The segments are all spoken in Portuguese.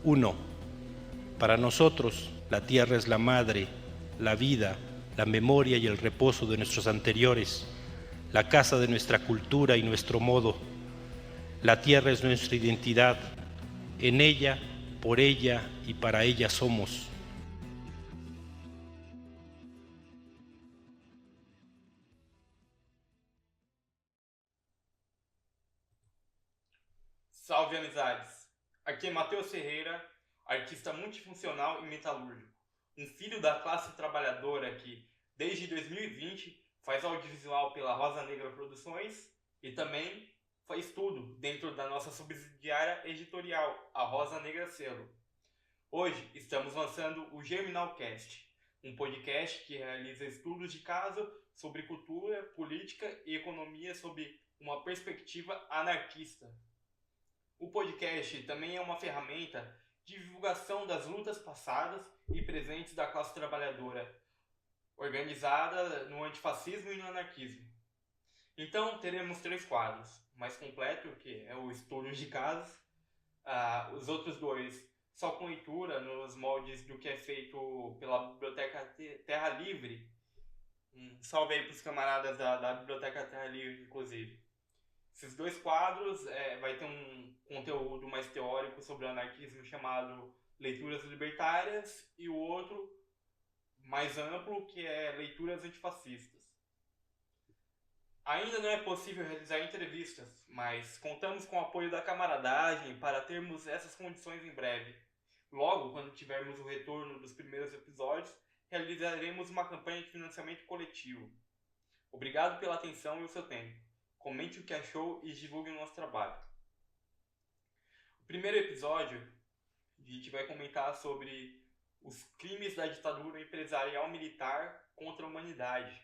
1. Para nosotros, la tierra es la madre, la vida, la memoria y el reposo de nuestros anteriores, la casa de nuestra cultura y nuestro modo. La tierra es nuestra identidad. En ella, por ella y para ella somos. Salve, amizades! Aqui é Matheus Ferreira, artista multifuncional e metalúrgico, um filho da classe trabalhadora que, desde 2020, faz audiovisual pela Rosa Negra Produções e também faz tudo dentro da nossa subsidiária editorial, a Rosa Negra Selo. Hoje estamos lançando o Germinalcast, um podcast que realiza estudos de caso sobre cultura, política e economia sob uma perspectiva anarquista. O podcast também é uma ferramenta de divulgação das lutas passadas e presentes da classe trabalhadora, organizada no antifascismo e no anarquismo. Então, teremos 3 quadros. O mais completo, que é o estudo de casos. Os outros 2, só com leitura, nos moldes do que é feito pela Biblioteca Terra Livre. Salve aí para os camaradas da Biblioteca Terra Livre, inclusive. Esses 2 quadros vai ter um conteúdo mais teórico sobre o anarquismo chamado Leituras Libertárias e o outro mais amplo que é Leituras Antifascistas. Ainda não é possível realizar entrevistas, mas contamos com o apoio da camaradagem para termos essas condições em breve. Logo, quando tivermos o retorno dos primeiros episódios, realizaremos uma campanha de financiamento coletivo. Obrigado pela atenção e o seu tempo. Comente o que achou e divulgue o nosso trabalho. O primeiro episódio, a gente vai comentar sobre os crimes da ditadura empresarial militar contra a humanidade.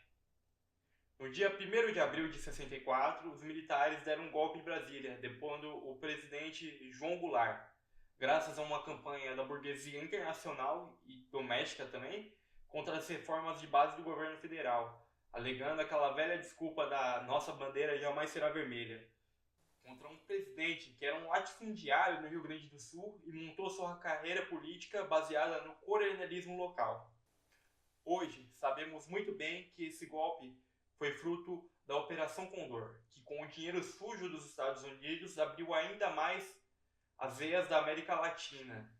No dia 1º de abril de 64, os militares deram um golpe em Brasília, depondo o presidente João Goulart, graças a uma campanha da burguesia internacional e doméstica também, contra as reformas de base do governo federal, alegando aquela velha desculpa da nossa bandeira jamais será vermelha, contra um presidente que era um latifundiário no Rio Grande do Sul e montou sua carreira política baseada no coronelismo local. Hoje, sabemos muito bem que esse golpe foi fruto da Operação Condor, que com o dinheiro sujo dos Estados Unidos abriu ainda mais as veias da América Latina,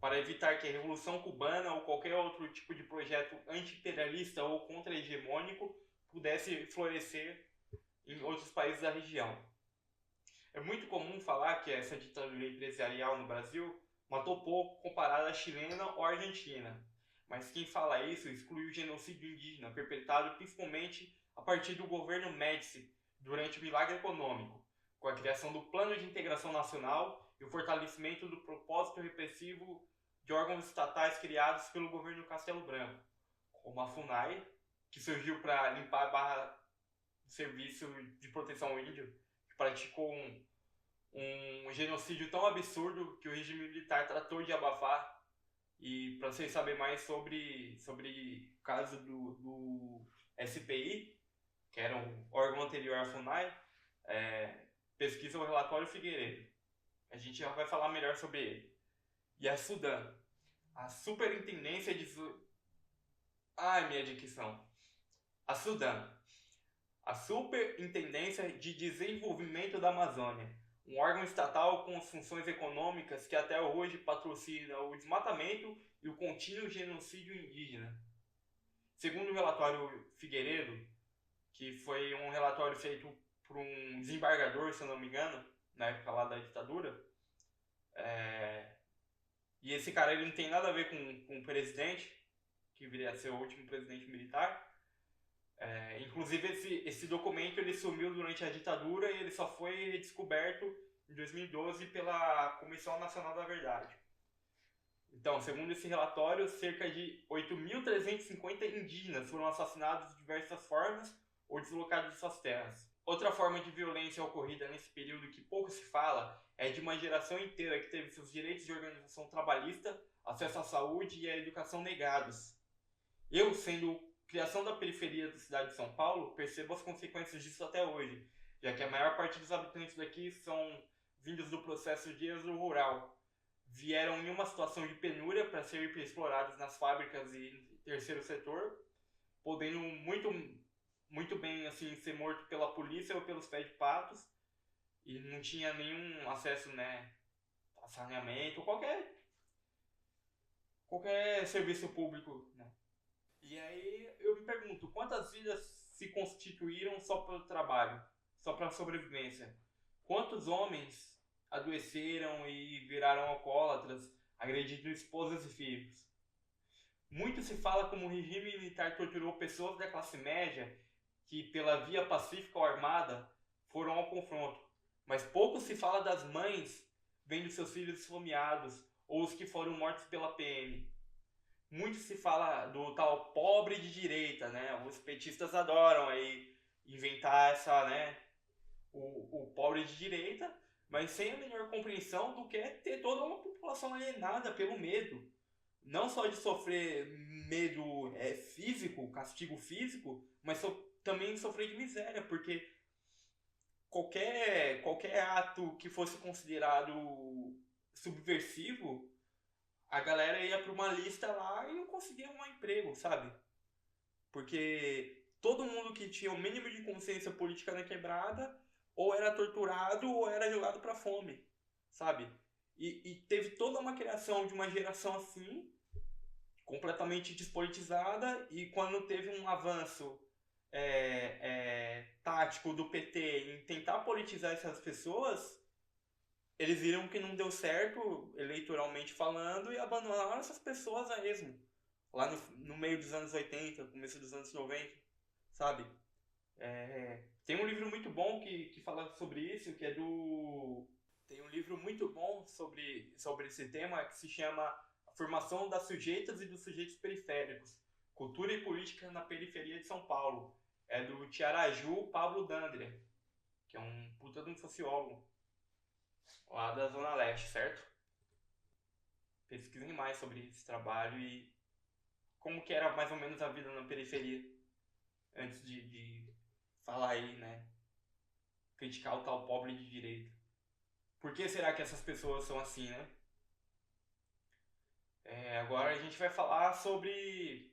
para evitar que a Revolução Cubana ou qualquer outro tipo de projeto anti-imperialista ou contra-hegemônico pudesse florescer em outros países da região. É muito comum falar que essa ditadura empresarial no Brasil matou pouco comparada à chilena ou à argentina, mas quem fala isso exclui o genocídio indígena perpetrado principalmente a partir do governo Médici durante o milagre econômico, com a criação do Plano de Integração Nacional e o fortalecimento do propósito repressivo de órgãos estatais criados pelo governo Castelo Branco, como a FUNAI, que surgiu para limpar a barra do Serviço de Proteção ao Índio, que praticou um genocídio tão absurdo que o regime militar tratou de abafar. E para vocês saberem mais sobre o caso do SPI, que era um órgão anterior à FUNAI, pesquisa o relatório Figueiredo. A gente já vai falar melhor sobre ele. E a SUDAN, a Superintendência de... minha dicção. A SUDAN, a Superintendência de Desenvolvimento da Amazônia, um órgão estatal com funções econômicas que até hoje patrocina o desmatamento e o contínuo genocídio indígena. Segundo o relatório Figueiredo, que foi um relatório feito por um desembargador, se eu não me engano, na época lá da ditadura, e esse cara ele não tem nada a ver com o presidente, que viria a ser o último presidente militar. Inclusive esse documento ele sumiu durante a ditadura e ele só foi redescoberto em 2012 pela Comissão Nacional da Verdade. Então, segundo esse relatório, cerca de 8.350 indígenas foram assassinados de diversas formas ou deslocados de suas terras. Outra forma de violência ocorrida nesse período que pouco se fala é de uma geração inteira que teve seus direitos de organização trabalhista, acesso à saúde e à educação negados. Eu, sendo criação da periferia da cidade de São Paulo, percebo as consequências disso até hoje, já que a maior parte dos habitantes daqui são vindos do processo de êxodo rural, vieram em uma situação de penúria para serem explorados nas fábricas e terceiro setor, podendo muito bem assim ser morto pela polícia ou pelos pés de patos, e não tinha nenhum acesso, né, a saneamento, qualquer serviço público, né? E aí eu me pergunto, quantas vidas se constituíram só pelo trabalho, só para sobrevivência? Quantos homens adoeceram e viraram alcoólatras, agredindo esposas e filhos? Muito se fala como o regime militar torturou pessoas da classe média que, pela via pacífica ou armada, foram ao confronto. Mas pouco se fala das mães vendo seus filhos esfomeados ou os que foram mortos pela PM. Muito se fala do tal pobre de direita, né? Os petistas adoram aí inventar essa, né? O pobre de direita, mas sem a menor compreensão do que é ter toda uma população alienada pelo medo. Não só de sofrer medo físico, castigo físico, mas também sofrer de miséria, porque qualquer ato que fosse considerado subversivo, a galera ia para uma lista lá e não conseguia arrumar emprego, sabe? Porque todo mundo que tinha o mínimo de consciência política na quebrada ou era torturado ou era jogado para fome, sabe? E teve toda uma criação de uma geração assim, completamente despolitizada, e quando teve um avanço tático do PT em tentar politizar essas pessoas, eles viram que não deu certo, eleitoralmente falando, e abandonaram essas pessoas a esmo. Lá no meio dos anos 80, começo dos anos 90, sabe? Tem um livro muito bom que fala sobre isso, que é do... Tem um livro muito bom sobre esse tema, que se chama A Formação das Sujeitas e dos Sujeitos Periféricos, Cultura e Política na Periferia de São Paulo. É do Tiaraju Pablo Dandria, que é um puta de um sociólogo lá da Zona Leste, certo? Pesquisem mais sobre esse trabalho e como que era mais ou menos a vida na periferia antes de falar aí, né? Criticar o tal pobre de direita. Por que será que essas pessoas são assim, né? Agora a gente vai falar sobre...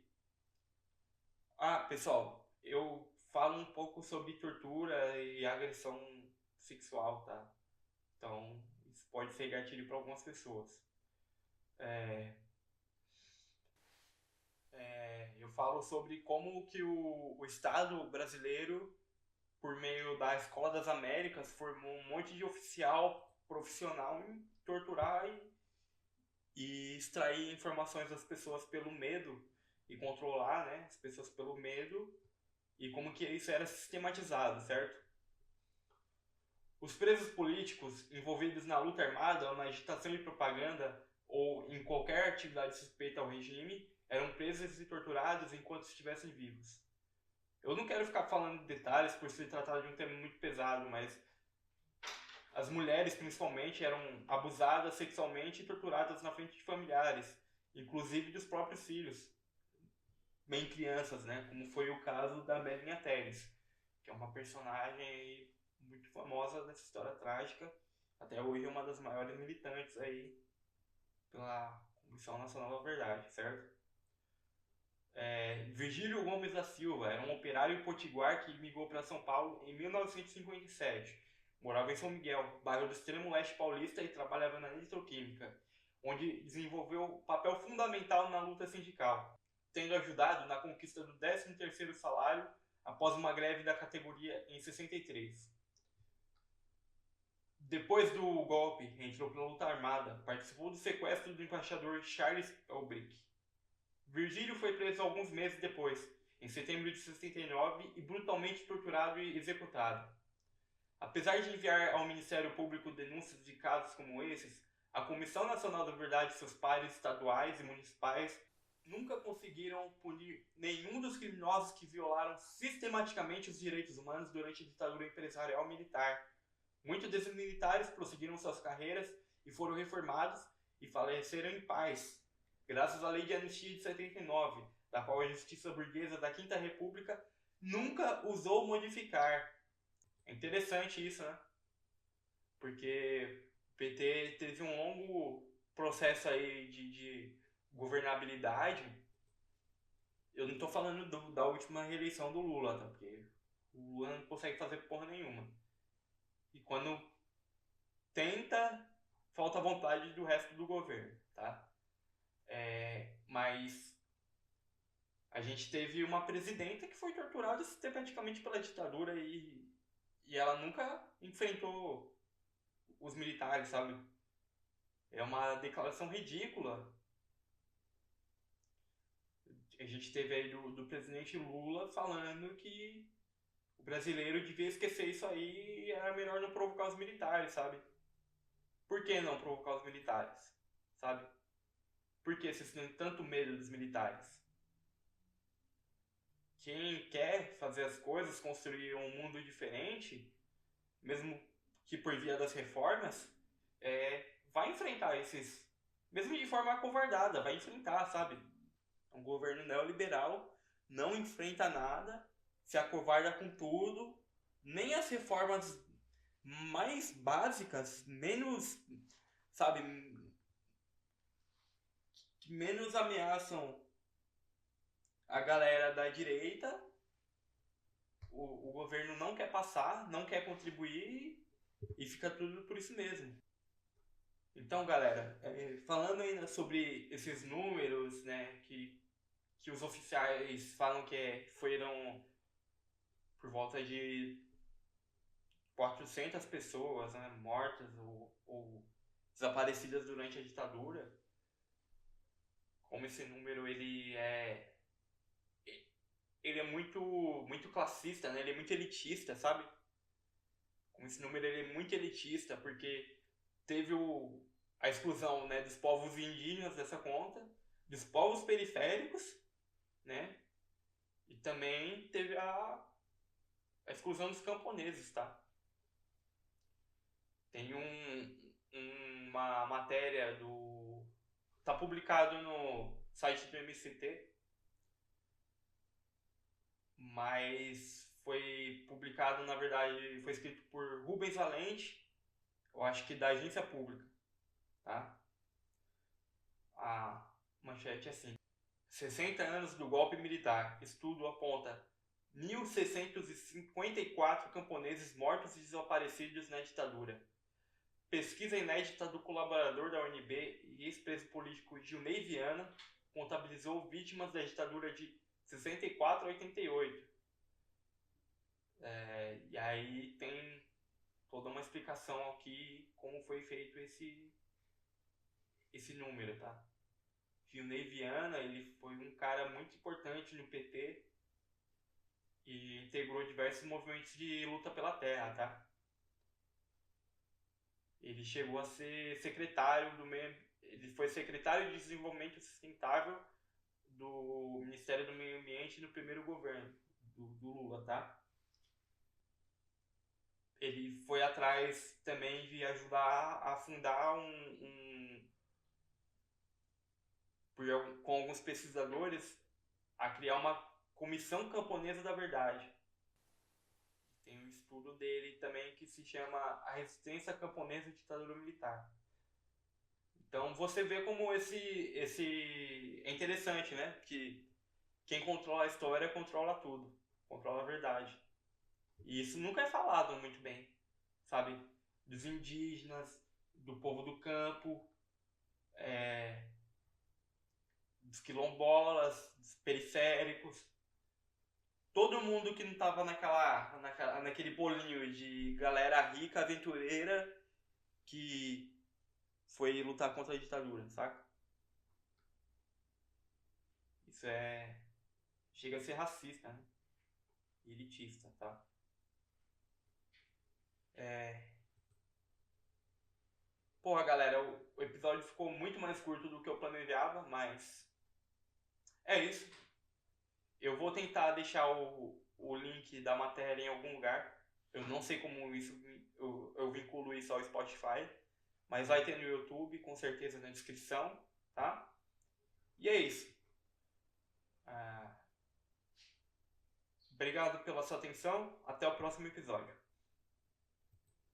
Ah, pessoal, eu falo um pouco sobre tortura e agressão sexual, tá? Então, isso pode ser gatilho para algumas pessoas. Eu falo sobre como que o Estado brasileiro, por meio da Escola das Américas, formou um monte de oficial profissional em torturar e extrair informações das pessoas pelo medo e controlar, né, as pessoas pelo medo, e como que isso era sistematizado, certo? Os presos políticos envolvidos na luta armada ou na agitação e propaganda ou em qualquer atividade suspeita ao regime eram presos e torturados enquanto estivessem vivos. Eu não quero ficar falando de detalhes por se tratar de um tema muito pesado, mas as mulheres principalmente eram abusadas sexualmente e torturadas na frente de familiares, inclusive dos próprios filhos, bem crianças, né? Como foi o caso da Melinha Teles, que é uma personagem muito famosa dessa história trágica, até hoje é uma das maiores militantes aí pela Comissão Nacional da Verdade, certo? Virgílio Gomes da Silva era um operário potiguar que migrou para São Paulo em 1957. Morava em São Miguel, bairro do extremo leste paulista, e trabalhava na nitroquímica, onde desenvolveu papel fundamental na luta sindical, tendo ajudado na conquista do 13º salário após uma greve da categoria em 63. Depois do golpe, entrou pela luta armada, participou do sequestro do embaixador Charles Elbrick. Virgílio foi preso alguns meses depois, em setembro de 69, e brutalmente torturado e executado. Apesar de enviar ao Ministério Público denúncias de casos como esses, a Comissão Nacional da Verdade e seus pares estaduais e municipais nunca conseguiram punir nenhum dos criminosos que violaram sistematicamente os direitos humanos durante a ditadura empresarial militar. Muitos desses militares prosseguiram suas carreiras e foram reformados e faleceram em paz, graças à Lei de Anistia de 79, da qual a justiça burguesa da Quinta República nunca ousou modificar. É interessante isso, né? Porque o PT teve um longo processo aí de governabilidade, eu não tô falando da última reeleição do Lula, tá? Porque o Lula não consegue fazer porra nenhuma. E quando tenta, falta vontade do resto do governo, tá? Mas a gente teve uma presidenta que foi torturada sistematicamente pela ditadura e ela nunca enfrentou os militares, sabe? É uma declaração ridícula. A gente teve aí do presidente Lula falando que o brasileiro devia esquecer isso aí e era melhor não provocar os militares, sabe? Por que não provocar os militares, sabe? Por que vocês têm tanto medo dos militares? Quem quer fazer as coisas, construir um mundo diferente, mesmo que por via das reformas, vai enfrentar esses, mesmo de forma acovardada, vai enfrentar, sabe? Um governo neoliberal não enfrenta nada, se acovarda com tudo, nem as reformas mais básicas, menos, sabe, que menos ameaçam a galera da direita, o governo não quer passar, não quer contribuir e fica tudo por isso mesmo. Então, galera, falando ainda sobre esses números, né, que os oficiais falam que foram por volta de 400 pessoas, né, mortas ou desaparecidas durante a ditadura, como esse número ele é muito classista, né? Ele é muito elitista, sabe? Com esse número ele é muito elitista, porque teve a exclusão, né, dos povos indígenas dessa conta, dos povos periféricos, né? E também teve a exclusão dos camponeses, tá? Tem uma matéria tá publicado no site do MCT, mas foi publicado, na verdade, foi escrito por Rubens Valente, eu acho que da Agência Pública, tá? A manchete é assim: 60 anos do golpe militar. Estudo aponta 1.654 camponeses mortos e desaparecidos na ditadura. Pesquisa inédita do colaborador da UNB e ex-preso político Gilney Viana contabilizou vítimas da ditadura de 64 a 88. E aí tem toda uma explicação aqui como foi feito esse número, tá? Gilney Viana, ele foi um cara muito importante no PT e integrou diversos movimentos de luta pela terra, tá? Ele chegou a ser ele foi secretário de Desenvolvimento Sustentável do Ministério do Meio Ambiente no primeiro governo do Lula, tá? Ele foi atrás também de ajudar a fundar com alguns pesquisadores, a criar uma comissão camponesa da verdade. Tem um estudo dele também que se chama A Resistência Camponesa à Ditadura Militar. Então você vê como esse é interessante, né? Que quem controla a história controla tudo, controla a verdade. E isso nunca é falado muito bem, sabe? Dos indígenas, do povo do campo, dos quilombolas, dos periféricos. Todo mundo que não tava naquele bolinho de galera rica, aventureira, que foi lutar contra a ditadura, saca? Isso chega a ser racista, né? Elitista, tá? Porra, galera, o episódio ficou muito mais curto do que eu planejava, mas é isso. Eu vou tentar deixar o link da matéria em algum lugar. Eu não sei como eu vinculo isso ao Spotify, mas vai ter no YouTube, com certeza na descrição, tá? E é isso. Obrigado pela sua atenção. Até o próximo episódio.